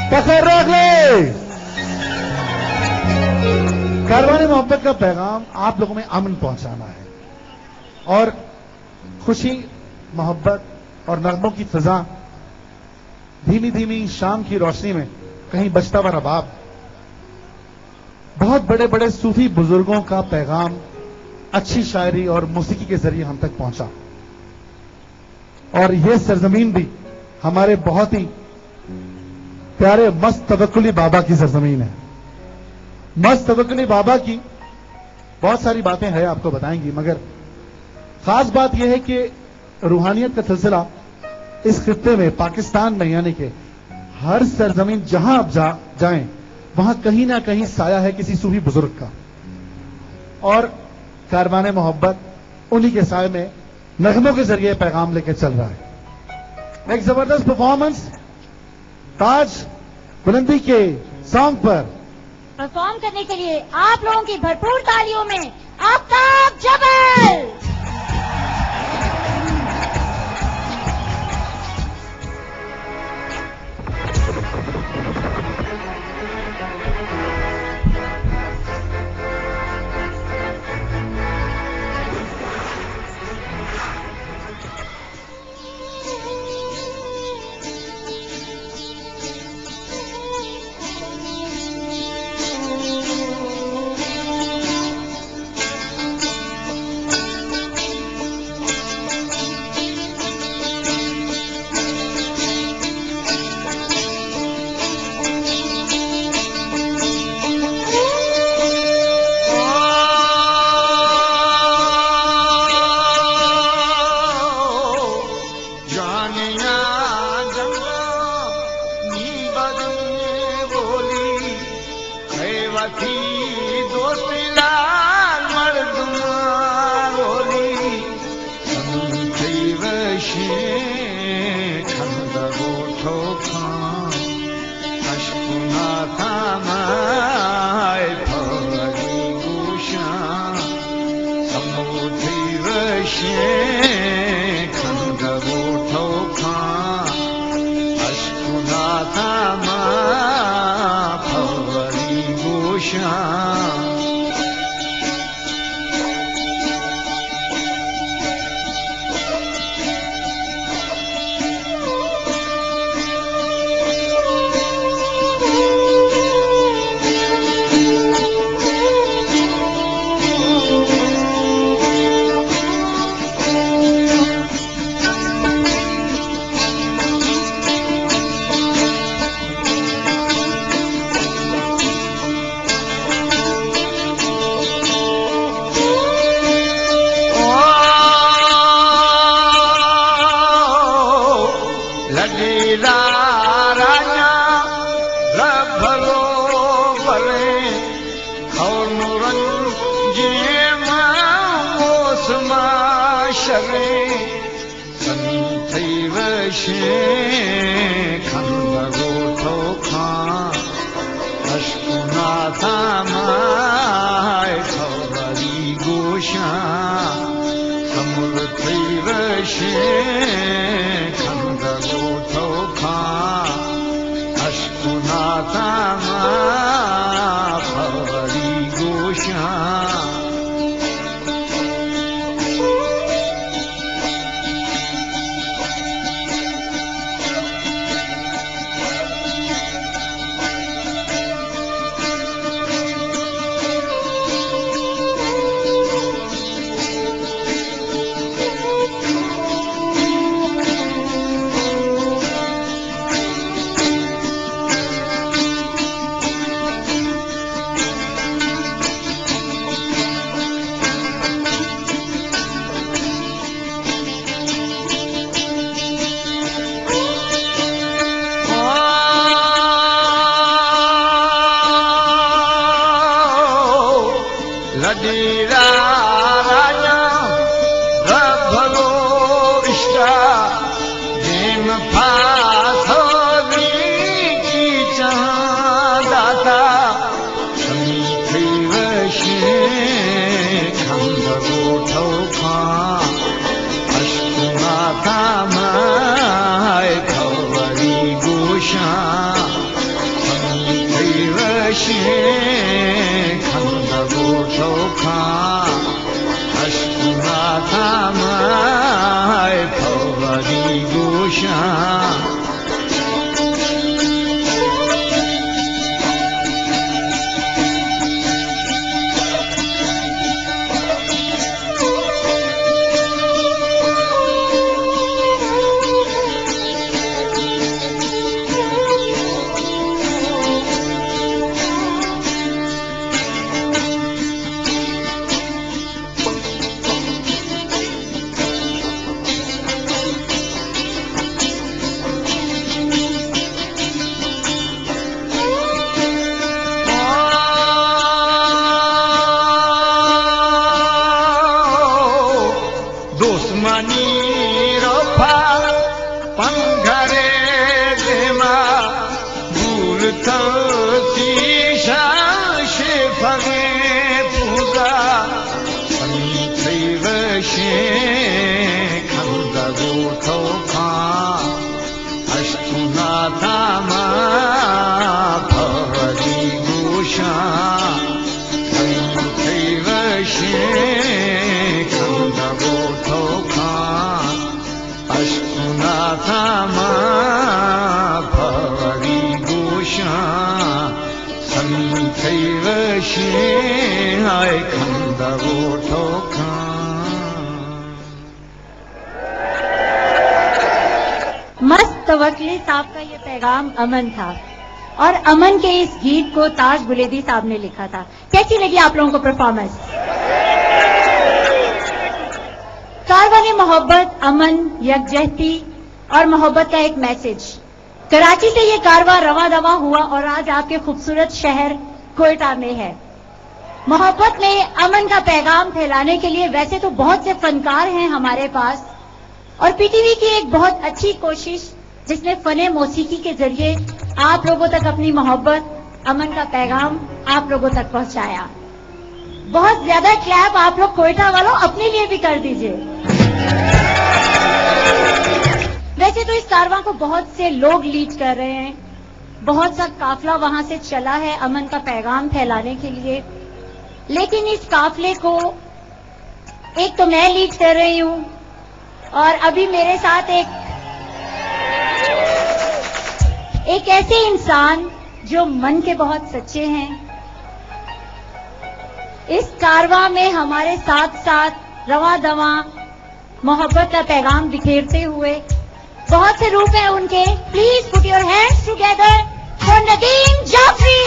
पकड़ रख ले। कारवाने मोहब्बत का पैगाम आप लोगों में अमन पहुंचाना है और खुशी, मोहब्बत और नगमों की फिजा, धीमी धीमी शाम की रोशनी में कहीं बजता हुआ रबाब, बहुत बड़े बड़े सूफी बुजुर्गों का पैगाम अच्छी शायरी और मौसीकी के जरिए हम तक पहुंचा। और यह सरजमीन भी हमारे बहुत ही प्यारे मस्त तवक्कुली बाबा की सरजमीन है। मस्त तवक्कुली बाबा की बहुत सारी बातें हैं, आपको बताएंगी, मगर खास बात यह है कि रूहानियत का सिलसिला इस खित्ते में, पाकिस्तान में, यानी कि हर सरजमीन जहां आप जाएं वहां कहीं ना कहीं साया है किसी सूफी बुजुर्ग का, और कारवाने मोहब्बत उन्हीं के साए में नगमों के जरिए पैगाम लेकर चल रहा है। एक जबरदस्त परफॉर्मेंस ताज बुलंदी के सॉन्ग पर परफॉर्म करने के लिए आप लोगों की भरपूर तालियों में आफ्ताब जबल। भूषण मस्त तवक्कुल साहब का ये पैगाम अमन था और अमन के इस गीत को ताज बुलेदी साहब ने लिखा था। कैसी लगी आप लोगों को परफॉर्मेंस? कारवां ने मोहब्बत, अमन, यकजहती और मोहब्बत का एक मैसेज। कराची से ये कारवां रवा दवा हुआ और आज आपके खूबसूरत शहर कोयटा में है। मोहब्बत में अमन का पैगाम फैलाने के लिए वैसे तो बहुत से फनकार हैं हमारे पास और पीटीवी की एक बहुत अच्छी कोशिश जिसने फने मौसीकी के जरिए आप लोगों तक अपनी मोहब्बत, अमन का पैगाम आप लोगों तक पहुंचाया। बहुत ज्यादा क्लैप आप लोग कोयटा वालों अपने लिए भी कर दीजिए। वैसे तो इस कारवां को बहुत से लोग लीड कर रहे हैं, बहुत सा काफिला वहां से चला है अमन का पैगाम फैलाने के लिए, लेकिन इस काफिले को एक तो मैं लीड कर रही हूं और अभी मेरे साथ एक ऐसे इंसान जो मन के बहुत सच्चे हैं, इस कारवां में हमारे साथ साथ रवा दवा मोहब्बत का पैगाम बिखेरते हुए बहुत से रूप हैं उनके। Please put your hands together for Nadeem Jafri.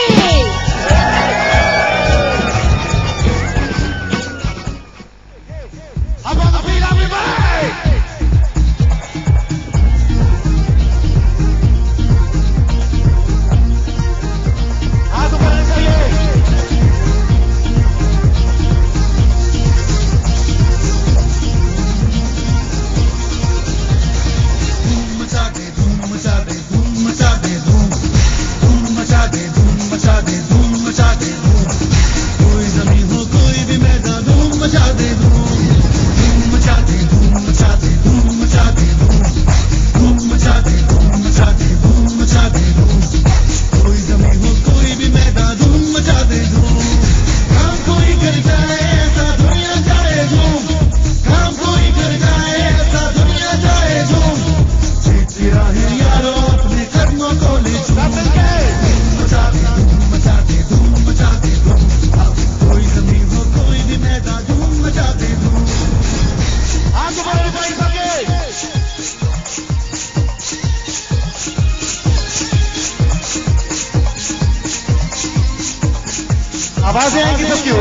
आवाजें आएंगी सबकी।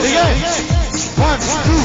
ठीक है, 1 2